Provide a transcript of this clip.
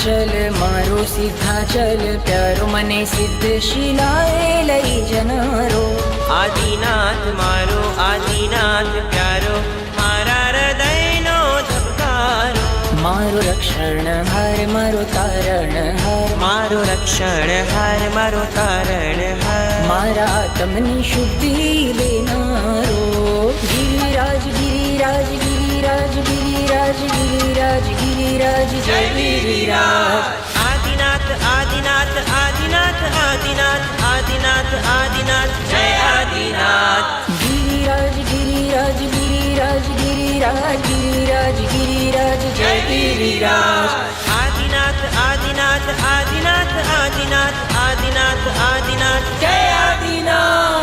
સિદ્ધાચલ મારો સિદ્ધાચલ પ્યારો મને સિદ્ધ શિલાએ લઈ જનારો. આદિનાથ મારો આદિનાથ પ્યારો મારા હૃદયનો ધબકારો. મારો રક્ષણ હાર મારો તારણ હાર મારો રક્ષણ હાર મારો તારણ હાર. મારા આત્મની શુદ્ધિ દેનારો. ગિરિરાજ ગિરિરાજ ગિરિરાજ ગિરિરાજ ગિરિરાજ ગિરિરાજ જય ગિરિરાજ. આદિનાથ આદિનાથ આદિનાથ આદિનાથ આદિનાથ આદિનાથ જય આદિનાથ. ગિરિરાજ ગિરિરાજ ગિરિરાજ ગિરિરાજ ગિરિરાજ ગિરિરાજ જય ગિરિરાજ. આદિનાથ આદિનાથ આદિનાથ આદિનાથ આદિનાથ આદિનાથ જય આદિનાથ.